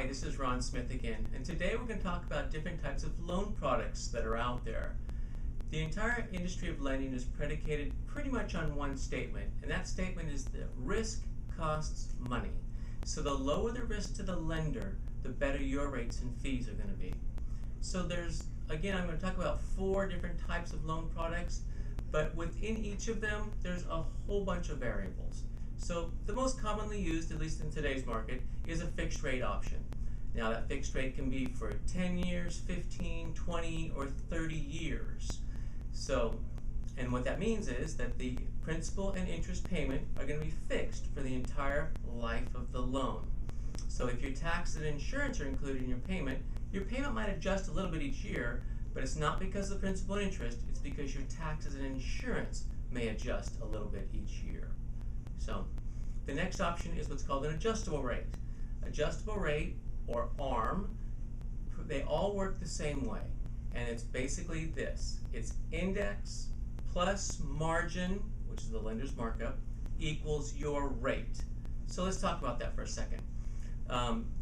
Hi, this is Ron Smith again, and today we're going to talk about different types of loan products that are out there. The entire industry of lending is predicated pretty much on one statement, and that statement is that risk costs money. So the lower the risk to the lender, the better your rates and fees are going to be. So I'm going to talk about 4 different types of loan products, but within each of them, there's a whole bunch of variables. So the most commonly used, at least in today's market, is a fixed rate option. Now that fixed rate can be for 10 years, 15, 20, or 30 years. And what that means is that the principal and interest payment are going to be fixed for the entire life of the loan. So if your tax and insurance are included in your payment might adjust a little bit each year, but it's not because of principal and interest, it's because your taxes and insurance may adjust a little bit each year. So the next option is what's called an adjustable rate. Adjustable rate, or ARM, they all work the same way. And it's basically this. It's index plus margin, which is the lender's markup, equals your rate. So let's talk about that for a second.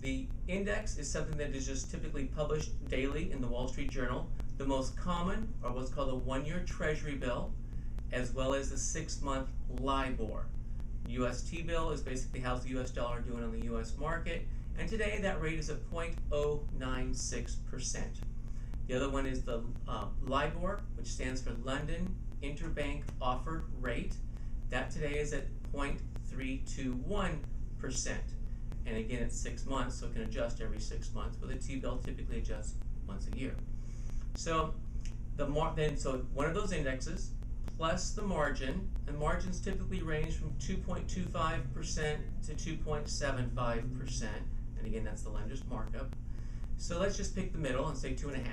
The index is something that is just typically published daily in the Wall Street Journal. The most common are what's called a 1-year Treasury bill, as well as the 6-month LIBOR. US T-bill is basically how's the US dollar doing on the US market, and today that rate is at 0.096%. The other one is the LIBOR, which stands for London Interbank Offered Rate. That today is at 0.321%. And again, it's 6 months, so it can adjust every 6 months, but the T-bill typically adjusts once a year. So one of those indexes plus the margin, and margins typically range from 2.25% to 2.75%, and again, that's the lender's markup. So let's just pick the middle and say 2.5.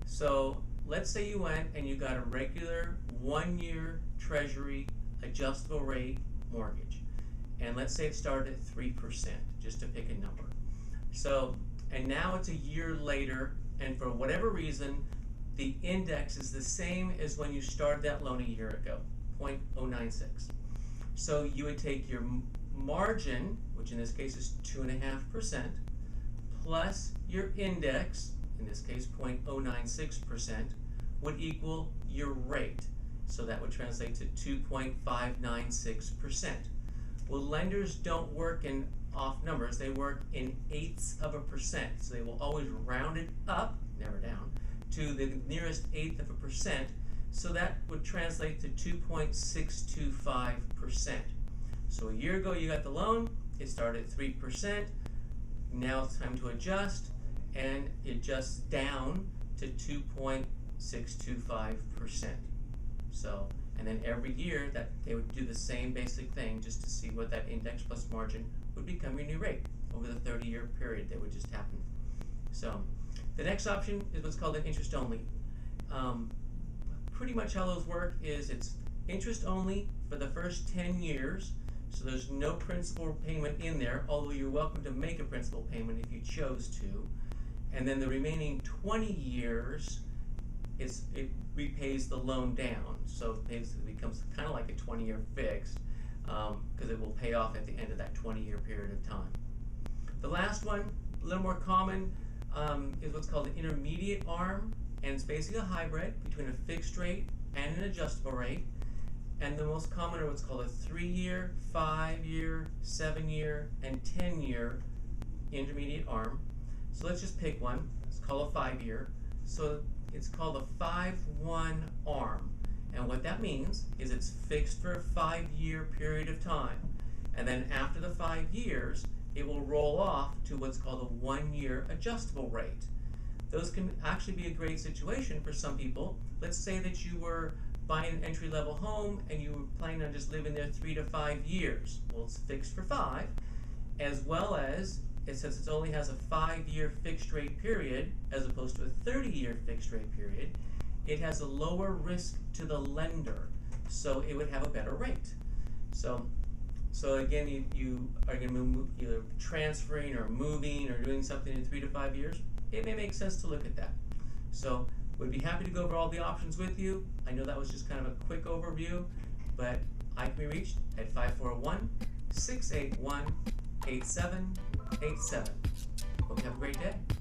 So let's say you went and you got a regular 1-year Treasury adjustable rate mortgage, and let's say it started at 3%, just to pick a number. So, and now it's a year later, and for whatever reason, the index is the same as when you started that loan a year ago, 0.096. So you would take your margin, which in this case is 2.5%, plus your index, in this case 0.096%, would equal your rate. So that would translate to 2.596%. Well, lenders don't work in off numbers, they work in 1/8 of a percent. So they will always round it up, never down, to the nearest 1/8 of a percent. So that would translate to 2.625%. So a year ago you got the loan, it started at 3%, now it's time to adjust, and it adjusts down to 2.625%. So, and then every year that they would do the same basic thing just to see what that index plus margin would become your new rate over the 30-year period that would just happen. So the next option is what's called an interest only. Pretty much how those work is it's interest only for the first 10 years, so there's no principal payment in there, although you're welcome to make a principal payment if you chose to. And then the remaining 20 years, it repays the loan down. So it basically becomes kind of like a 20-year fixed, because it will pay off at the end of that 20-year period of time. The last one, a little more common, is what's called an intermediate ARM, and it's basically a hybrid between a fixed rate and an adjustable rate. And the most common are what's called a 3-year, 5-year, 7-year, and 10-year intermediate ARM. So let's just pick one. It's called a 5-year. So it's called a 5-1 ARM. And what that means is it's fixed for a 5-year period of time. And then after the 5 years, it will roll off to what's called a 1-year adjustable rate. Those can actually be a great situation for some people. Let's say that you were buying an entry-level home and you were planning on just living there 3 to 5 years. Well, it's fixed for 5, as well as since it only has a 5-year fixed rate period as opposed to a 30-year fixed rate period, it has a lower risk to the lender, so it would have a better rate. So again, you are going to move, either transferring or moving or doing something in 3 to 5 years, it may make sense to look at that. So would be happy to go over all the options with you. I know that was just kind of a quick overview, but I can be reached at 541-681-8787. Hope you have a great day.